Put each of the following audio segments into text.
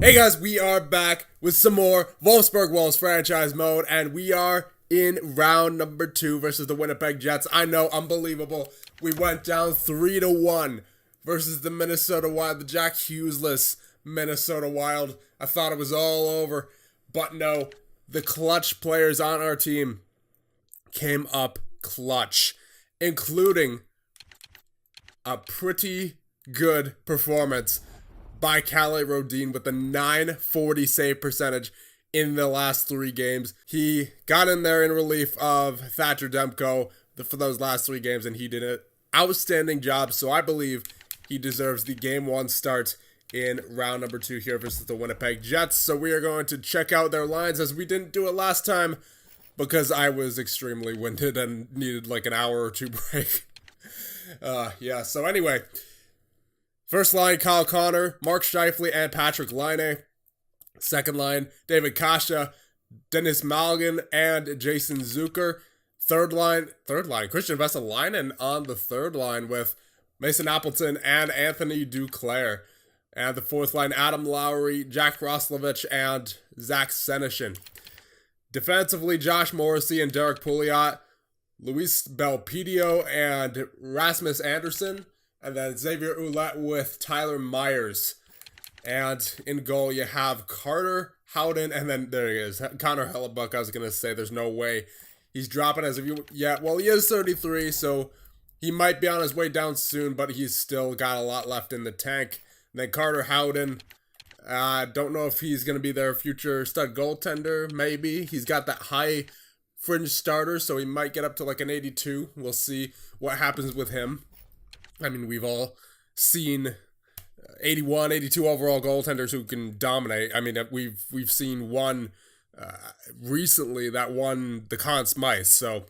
Hey guys, we are back with some more Wolfsburg Wolves franchise mode, and we are in round number 2 versus the Winnipeg Jets. I know, unbelievable. We went down 3-1 versus the Minnesota Wild, the Jack Hughes-less Minnesota Wild. I thought it was all over, but no, the clutch players on our team came up clutch, including a pretty good performance by Calle Rodin with a .940 save percentage in the last 3 games. He got in there in relief of Thatcher Demko for those last 3 games, and he did an outstanding job. So I believe he deserves the Game 1 start in round number 2 here versus the Winnipeg Jets. So we are going to check out their lines, as we didn't do it last time because I was extremely winded and needed like an hour or 2 break. So anyway, first line, Kyle Connor, Mark Scheifele, and Patrick Laine. Second line, David Kasha, Dennis Malgin, and Jason Zucker. Third line, Christian Vesalainen on the third line with Mason Appleton and Anthony Duclair. And the fourth line, Adam Lowry, Jack Roslovich, and Zach Senyshyn. Defensively, Josh Morrissey and Derek Pouliot, Luis Belpedio and Rasmus Anderson. And then Xavier Ouellet with Tyler Myers. And in goal, you have Carter Howden, and then there he is, Connor Hellebuck. I was going to say there's no way he's dropping as of yet. Well, he is 33, so he might be on his way down soon, but he's still got a lot left in the tank. And then Carter Howden, don't know if he's going to be their future stud goaltender, maybe. He's got that high fringe starter, so he might get up to like an 82. We'll see what happens with him. I mean, we've all seen 81, 82 overall goaltenders who can dominate. I mean, we've seen one recently that won the Conn Smythe. So,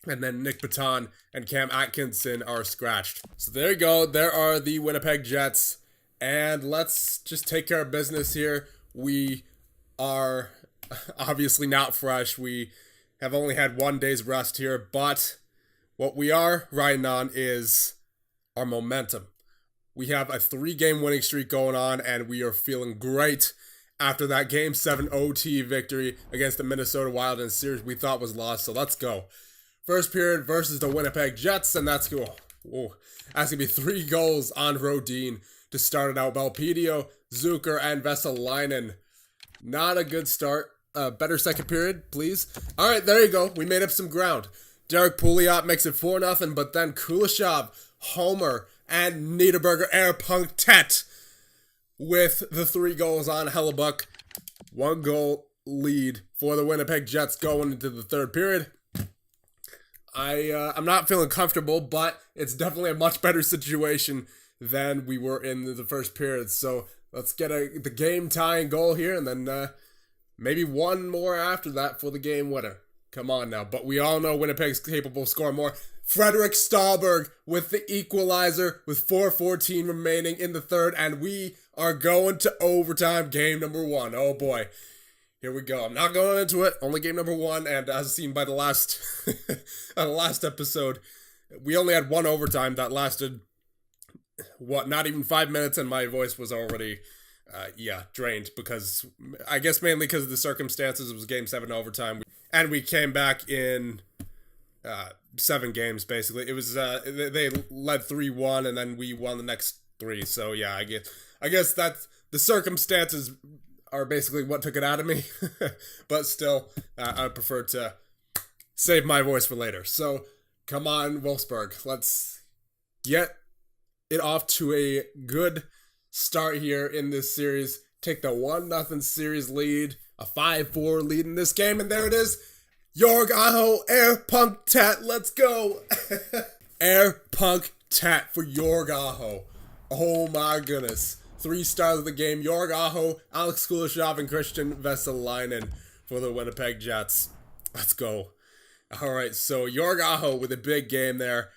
and then Nick Baton and Cam Atkinson are scratched. So there you go. There are the Winnipeg Jets. And let's just take care of business here. We are obviously not fresh. We have only had 1 day's rest here. But what we are riding on is our momentum. We have a 3-game winning streak going on, and we are feeling great after that Game 7 OT victory against the Minnesota Wild in a series we thought was lost. So let's go. First period versus the Winnipeg Jets, and that's cool. Whoa. That's going to be 3 goals on Rodin to start it out. Belpedio, Zucker, and Vesalainen. Not a good start. Better second period, please. All right, there you go. We made up some ground. Derek Pouliot makes it 4-0, but then Kuleshov, Homer, and Niederberger air punked with the 3 goals on Hellebuck. 1 goal lead for the Winnipeg Jets going into the third period. I'm not feeling comfortable, but it's definitely a much better situation than we were in the first period. So let's get the game tying goal here, and then maybe 1 more after that for the game winner. Come on now. But we all know Winnipeg's capable of scoring more. Frederick Stahlberg with the equalizer with 4:14 remaining in the third, and we are going to overtime, game number 1. Oh boy. Here we go. I'm not going into it. Only game number 1, and as seen by the last episode, we only had 1 overtime that lasted not even 5 minutes, and my voice was already drained, because I guess mainly because of the circumstances. It was game 7 overtime, and we came back in 7 games basically. It was they led 3-1, and then we won the next 3. So yeah, I guess that's the circumstances are basically what took it out of me. But still, I prefer to save my voice for later. So come on, Wolfsburg, let's get it off to a good start here in this series. Take the 1-0 series lead, a 5-4 lead in this game, and there it is. Jorg Aho, air punk tat, let's go. Air punk tat for Jorg Aho. Oh my goodness. 3 stars of the game, Jorg Aho, Alex Kuleshov, and Christian Vesalainen for the Winnipeg Jets. Let's go. All right, so Jorg Aho with a big game there.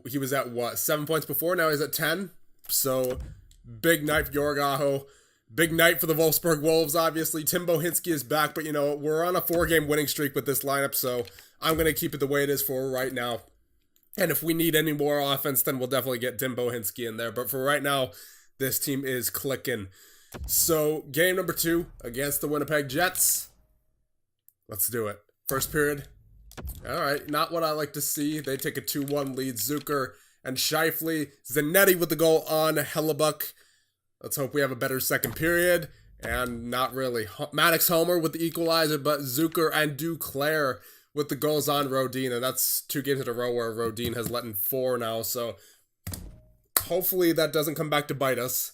He was at 7 points before, now he's at 10. So big night for Jorg Aho. Big night for the Wolfsburg Wolves, obviously. Tim Bohinski is back, but, we're on a 4-game winning streak with this lineup, so I'm going to keep it the way it is for right now. And if we need any more offense, then we'll definitely get Tim Bohinski in there. But for right now, this team is clicking. So, game number 2 against the Winnipeg Jets. Let's do it. First period. Alright, not what I like to see. They take a 2-1 lead. Zucker and Scheifele. Zanetti with the goal on Hellebuck. Let's hope we have a better second period. And not really. Maddox Homer with the equalizer, but Zucker and Duclair with the goals on Rodin. And that's 2 games in a row where Rodin has let in 4 now. So hopefully that doesn't come back to bite us.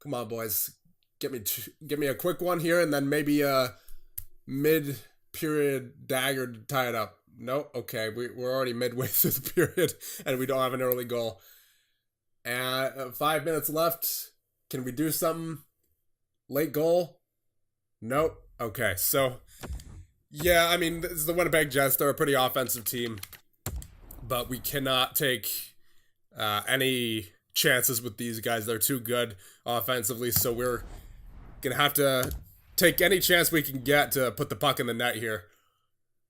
Come on, boys. Get me a quick one here, and then maybe a mid-period dagger to tie it up. Nope. Okay, we're already midway through the period, and we don't have an early goal. And 5 minutes left. Can we do something? Late goal? Nope. Okay, so yeah, I mean, this is the Winnipeg Jets. They're a pretty offensive team, but we cannot take any chances with these guys. They're too good offensively, so we're gonna have to take any chance we can get to put the puck in the net here.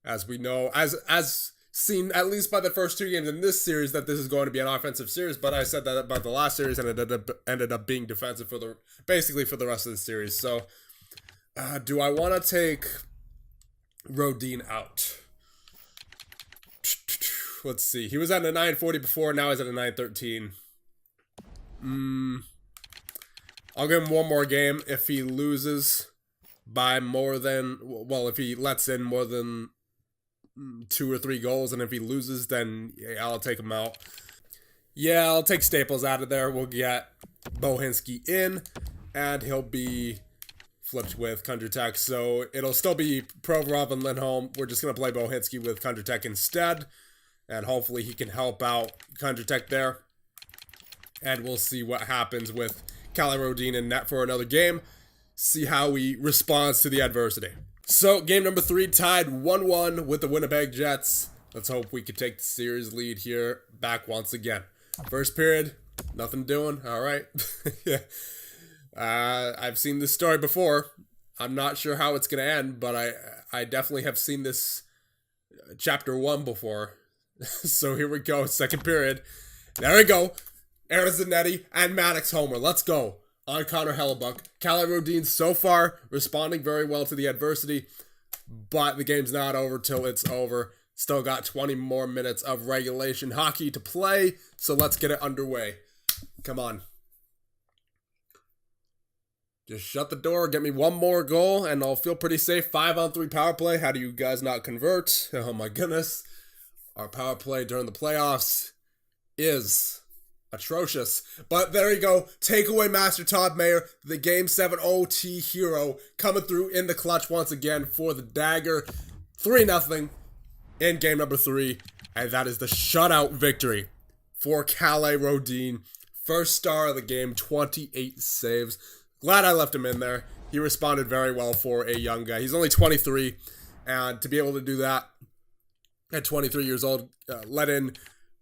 As we know, as seen at least by the first 2 games in this series, that this is going to be an offensive series. But I said that about the last series, and it ended up being defensive basically for the rest of the series. So, do I want to take Rodin out? Let's see. He was at a 940 before. Now he's at a 913. I'll give him one more game. If he loses by more than, well, if he lets in more than 2 or 3 goals, and if he loses, then yeah, I'll take him out. Yeah, I'll take Staples out of there. We'll get Bohinski in, and he'll be flipped with Kondratek. So it'll still be Provorov and Lindholm. We're just going to play Bohinski with Kondratek instead, and hopefully he can help out Kondratek there. And we'll see what happens with Calle Rodin in net for another game. See how he responds to the adversity. So, game number 3 tied 1-1 with the Winnipeg Jets. Let's hope we can take the series lead here back once again. First period, nothing doing. All right. Yeah. I've seen this story before. I'm not sure how it's going to end, but I definitely have seen this chapter 1 before. So here we go, second period. There we go. Aaron Zanetti and Maddox Homer. Let's go. On Connor Hellebuck. Calle Rodin so far responding very well to the adversity, but the game's not over till it's over. Still got 20 more minutes of regulation hockey to play, so let's get it underway. Come on. Just shut the door, get me one more goal, and I'll feel pretty safe. 5-on-3 power play. How do you guys not convert? Oh my goodness. Our power play during the playoffs is atrocious. But there you go. Takeaway master Todd Mayer, the Game 7 OT hero, coming through in the clutch once again for the dagger. 3-0 in game number 3. And that is the shutout victory for Calle Rodin. First star of the game, 28 saves. Glad I left him in there. He responded very well for a young guy. He's only 23. And to be able to do that at 23 years old, let in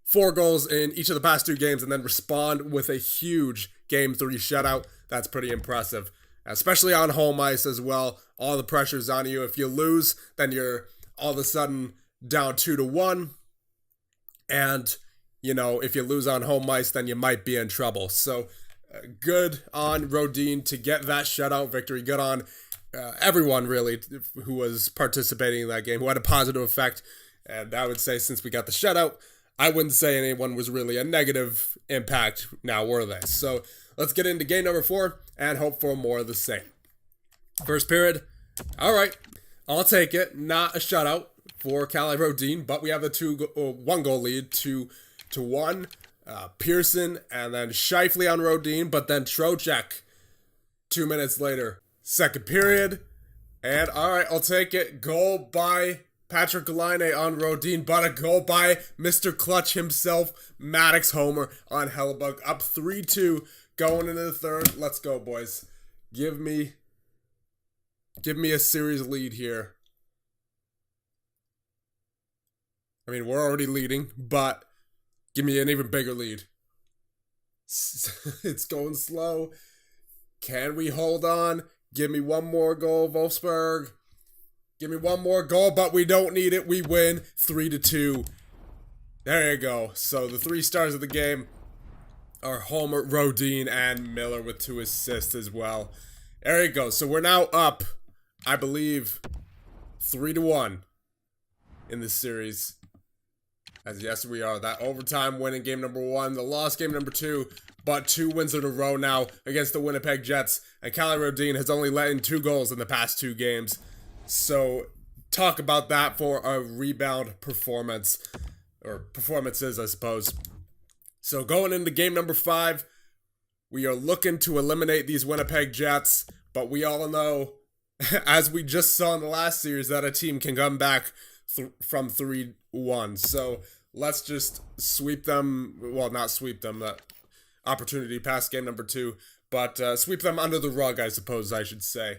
4 goals in each of the past 2 games and then respond with a huge Game 3 shutout. That's pretty impressive, especially on home ice as well. All the pressure's on you. If you lose, then you're all of a sudden down 2-1. And, you know, if you lose on home ice, then you might be in trouble. So good on Rodin to get that shutout victory. Good on everyone, really, who was participating in that game, who had a positive effect. And I would say since we got the shutout, I wouldn't say anyone was really a negative impact now, were they? So let's get into game number 4 and hope for more of the same. First period. All right. I'll take it. Not a shutout for Calle Rodin, but we have a 1-goal lead, 2-1. Pearson and then Scheifele on Rodin, but then Trocheck 2 minutes later. Second period. And all right, I'll take it. Goal by Patrick Laine on Rodin, but a goal by Mr. Clutch himself, Maddox Homer on Hellebuck. Up 3-2 going into the third. Let's go, boys. Give me a series lead here. I mean, we're already leading, but give me an even bigger lead. It's going slow. Can we hold on? Give me one more goal, Wolfsburg. Give me one more goal, but we don't need it. We win 3-2. There you go. So the 3 stars of the game our Homer, Rodin, and Miller with 2 assists as well. There you go. So we're now up, I believe, 3-1 in this series. As yes, we are. That overtime win in game number 1, the lost game number 2, but 2 wins in a row now against the Winnipeg Jets. And Calle Rodin has only let in 2 goals in the past 2 games. So talk about that for a rebound performance, or performances, I suppose. So going into game number 5, we are looking to eliminate these Winnipeg Jets, but we all know, as we just saw in the last series, that a team can come back from 3-1. So let's just sweep them, well, not sweep them, that opportunity past game number 2, but sweep them under the rug, I suppose I should say.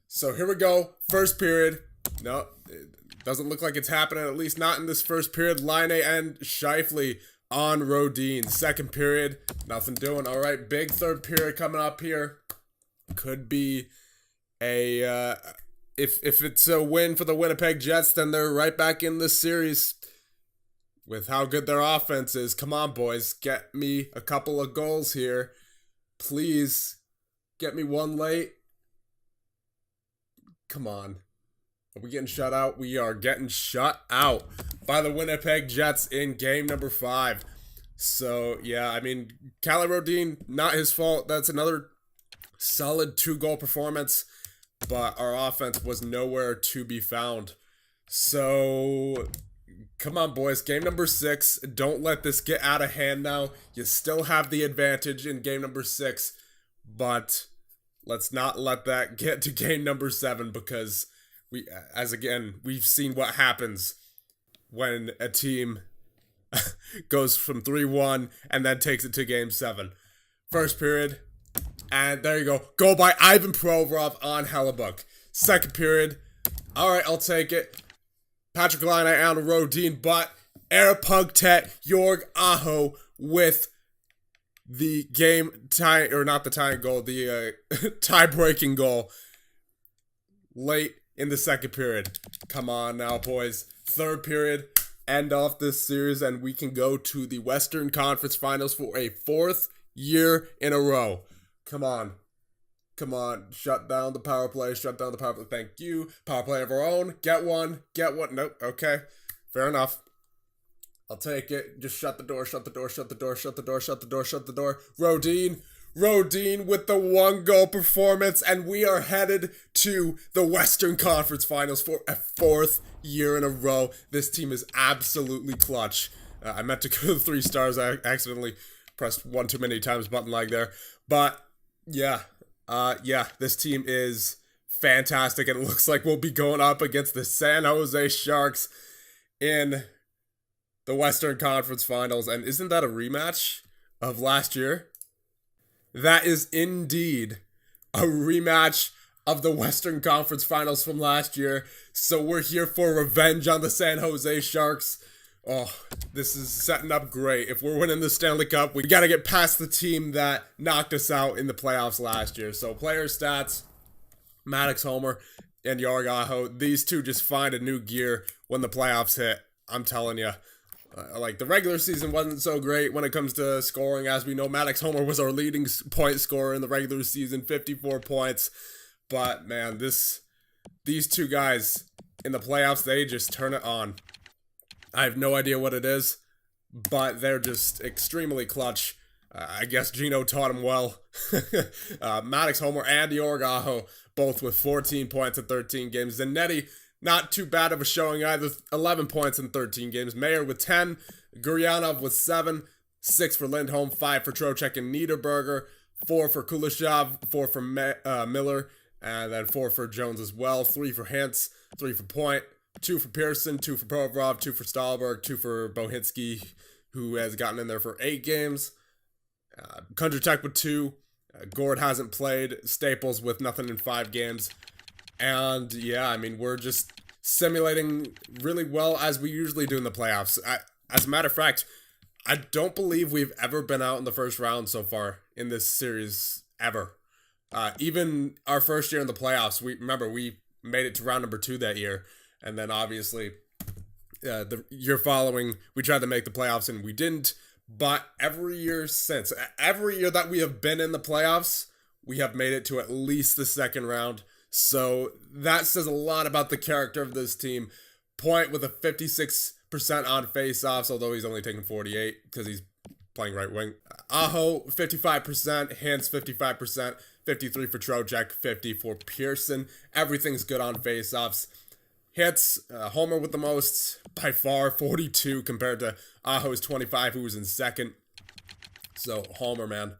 So here we go, first period. No, it doesn't look like it's happening, at least not in this first period. Line and Scheifele on Rodin. Second period, nothing doing. All right, big third period coming up here. Could be a, if it's a win for the Winnipeg Jets, then they're right back in this series with how good their offense is. Come on, boys, get me a couple of goals here. Please, get me one late. Come on. Are we getting shut out? We are getting shut out by the Winnipeg Jets in game number 5. So, yeah, I mean, Calle Rodin, not his fault. That's another solid 2-goal performance, but our offense was nowhere to be found. So, come on, boys. Game number 6. Don't let this get out of hand now. You still have the advantage in game number 6, but let's not let that get to game number 7, because we've seen what happens when a team goes from 3-1 and then takes it to game 7. First period, and there you go. Goal by Ivan Provorov on Hellebuck. Second period, all right, I'll take it. Patrick Laine on Rodin, but Erpugtet Jorg Aho with the game tie, or not the tying goal, the tie-breaking goal late in the second period. Come on now, boys. Third period, end off this series, and we can go to the Western Conference Finals for a 4th year in a row. Come on. Come on. Shut down the power play. Shut down the power play. Thank you. Power play of our own. Get one. Get one. Nope. Okay. Fair enough. I'll take it. Just shut the door. Shut the door. Shut the door. Shut the door. Shut the door. Shut the door. Rodin with the 1-goal performance, and we are headed to the Western Conference Finals for a 4th year in a row. This team is absolutely clutch. I meant to go to 3 stars. I accidentally pressed one too many times button lag there. But yeah, this team is fantastic, and it looks like we'll be going up against the San Jose Sharks in the Western Conference Finals. And isn't that a rematch of last year? That is indeed a rematch of the Western Conference Finals from last year. So we're here for revenge on the San Jose Sharks. Oh, this is setting up great. If we're winning the Stanley Cup, we got to get past the team that knocked us out in the playoffs last year. So player stats, Maddox Homer and Jorg Aho, these two just find a new gear when the playoffs hit. I'm telling you. Like, the regular season wasn't so great when it comes to scoring. As we know, Maddox Homer was our leading point scorer in the regular season, 54 points. But, man, these two guys in the playoffs, they just turn it on. I have no idea what it is, but they're just extremely clutch. I guess Gino taught him well. Maddox Homer and Jorg Aho, both with 14 points in 13 games. Zanetti, not too bad of a showing either, 11 points in 13 games. Mayer with 10, Guryanov with 7, 6 for Lindholm, 5 for Trocheck and Niederberger, 4 for Kuleshov, 4 for Miller, and then 4 for Jones as well, 3 for Hintz, 3 for Point, 2 for Pearson, 2 for Provorov, 2 for Stahlberg, 2 for Bohinski, who has gotten in there for 8 games. Kondratek with 2. Gord hasn't played. Staples with nothing in 5 games. And yeah, I mean, we're just simulating really well as we usually do in the playoffs. As a matter of fact, I don't believe we've ever been out in the first round so far in this series, ever. Even our first year in the playoffs, we made it to round number 2 that year. And then obviously, the year following, we tried to make the playoffs and we didn't. But every year that we have been in the playoffs, we have made it to at least the second round. So that says a lot about the character of this team. Point with a 56% on faceoffs, although he's only taking 48 because he's playing right wing. Aho, 55%, Hintz, 55%, 53 for Trocheck, 50 for Pearson. Everything's good on faceoffs. Hits, Homer with the most by far, 42 compared to Aho's 25, who was in second. So, Homer, man.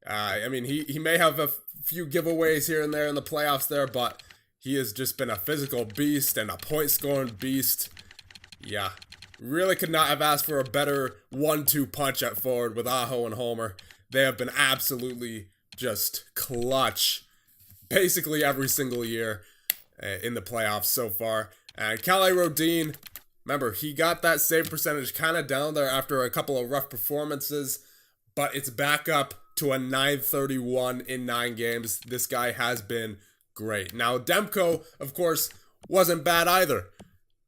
I mean, he may have a few giveaways here and there in the playoffs there, but he has just been a physical beast and a point-scoring beast. Yeah, really could not have asked for a better 1-2 punch at forward with Aho and Homer. They have been absolutely just clutch basically every single year in the playoffs so far. And Calle Rodin, remember, he got that save percentage kind of down there after a couple of rough performances, but it's back up to a 931 in 9 games. This guy has been great. Now, Demko, of course, wasn't bad either.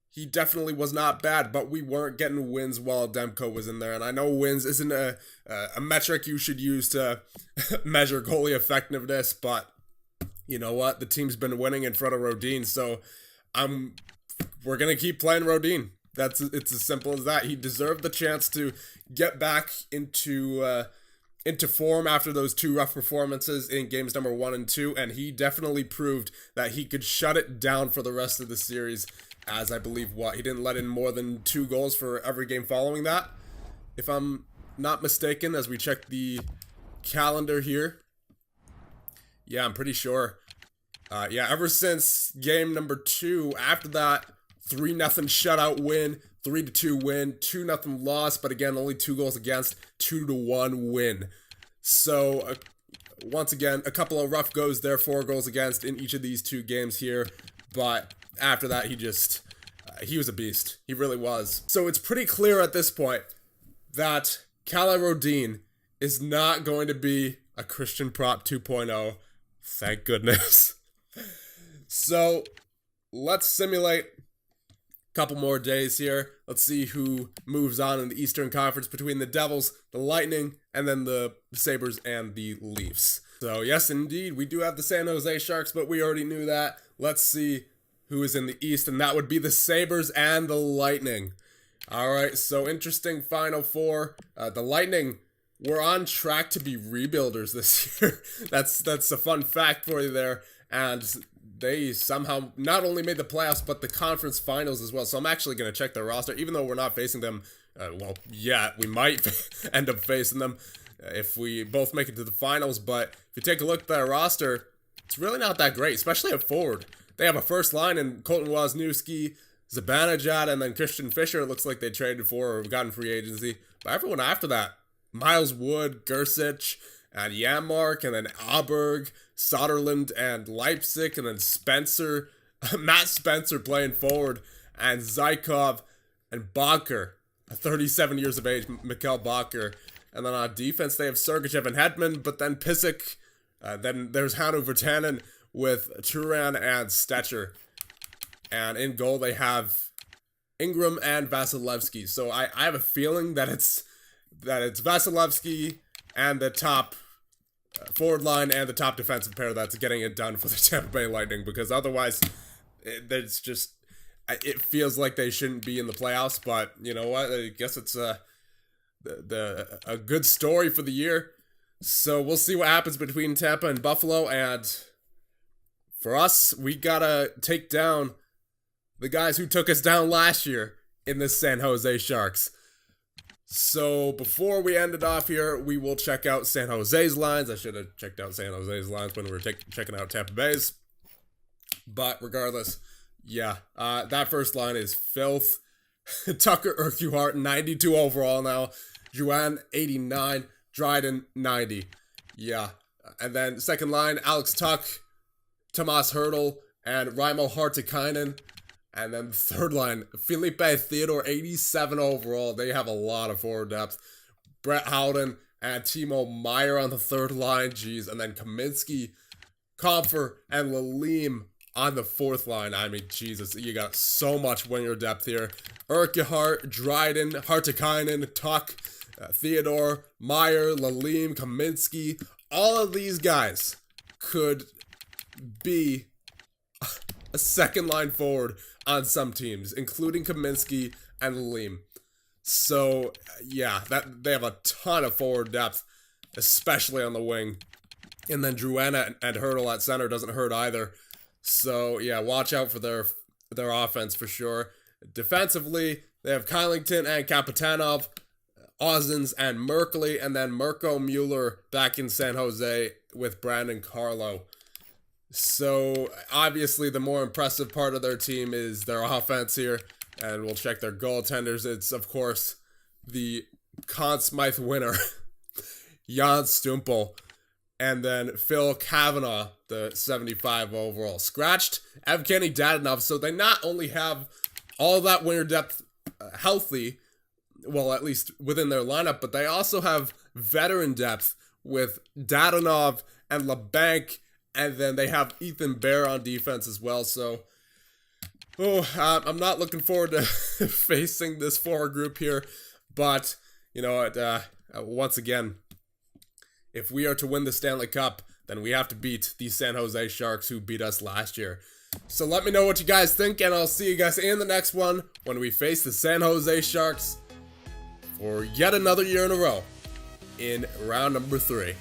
He definitely was not bad, but we weren't getting wins while Demko was in there. And I know wins isn't a metric you should use to measure goalie effectiveness, but you know what? The team's been winning in front of Rodin, so we're going to keep playing Rodin. It's as simple as that. He deserved the chance to get back into form after those 2 rough performances in games number 1 and 2, and he definitely proved that he could shut it down for the rest of the series, as I believe he didn't let in more than 2 goals for every game following that, if I'm not mistaken, as we check the calendar here. Yeah, I'm pretty sure. Ever since game number 2, after that 3-0 shutout win, 3-2 win, 2-0 loss, but again, only 2 goals against, 2-1 win. So, once again, a couple of rough goes there, 4 goals against in each of these 2 games here, but after that, he was a beast. He really was. So it's pretty clear at this point that Calle Rodin is not going to be a Christian Prop 2.0. Thank goodness. So let's simulate a couple more days here. Let's see who moves on in the Eastern Conference between the Devils, the Lightning, and then the Sabres and the Leafs. So yes, indeed, we do have the San Jose Sharks, but we already knew that. Let's see who is in the East, and that would be the Sabres and the Lightning. All right, so interesting Final Four. The Lightning were on track to be rebuilders this year. That's a fun fact for you there. And they somehow not only made the playoffs, but the conference finals as well. So I'm actually going to check their roster, even though we're not facing them. We might end up facing them if we both make it to the finals. But if you take a look at their roster, it's really not that great, especially at forward. They have a first line in Colton Wozniewski, Zibanejad, and then Christian Fisher. It looks like they traded for or gotten free agency. But everyone after that, Miles Wood, Gersich, and Janmark, and then Aberg, Soderlund, and Leipzig, and then Spencer, Matt Spencer playing forward, and Zykov, and Bacher, 37 years of age, Mikkel Bacher. And then on defense, they have Sergachev and Hedman, but then Pissick, then there's Hannu Virtanen with Turan and Stetcher. And in goal, they have Ingram and Vasilevsky. So I have a feeling that it's Vasilevsky and the top forward line and the top defensive pair that's getting it done for the Tampa Bay Lightning, because otherwise it feels like they shouldn't be in the playoffs. But you know what? I guess it's a good story for the year. So we'll see what happens between Tampa and Buffalo. And for us, we gotta take down the guys who took us down last year in the San Jose Sharks. So before we end it off here, we will check out San Jose's lines. I should have checked out San Jose's lines when we were checking out Tampa Bay's. But regardless, that first line is filth. Tucker Urquhart, 92 overall now. Juan, 89. Dryden, 90. Yeah. And then second line, Alex Tuck, Tomas Hertl, and Raimo Hartikainen. And then third line, Felipe Theodore, 87 overall. They have a lot of forward depth. Brett Howden and Timo Meyer on the third line. Jeez. And then Kaminsky, Comfer, and Lalim on the fourth line. I mean, Jesus, you got so much winger depth here. Urquhart, Dryden, Hartikainen, Tuck, Theodore, Meyer, Lalim, Kaminsky, all of these guys could be a second line forward on some teams, including Kaminsky and Lalim. So, yeah, they have a ton of forward depth, especially on the wing. And then Druana and Hurdle at center doesn't hurt either. So, yeah, watch out for their offense for sure. Defensively, they have Kylington and Kapitanov, Ozens and Merkley, and then Mirko Mueller back in San Jose with Brandon Carlo. So, obviously, the more impressive part of their team is their offense here, and we'll check their goaltenders. It's, of course, the Conn Smythe winner, Jan Stumpel, and then Phil Kavanaugh, the 75 overall. Scratched Evgeny Dadonov, so they not only have all that winger depth healthy, well, at least within their lineup, but they also have veteran depth with Dadonov and LeBanc, and then they have Ethan Bear on defense as well. So, I'm not looking forward to facing this forward group here, but, you know, once again, if we are to win the Stanley Cup, then we have to beat these San Jose Sharks who beat us last year. So let me know what you guys think, and I'll see you guys in the next one when we face the San Jose Sharks for yet another year in a row in round number 3.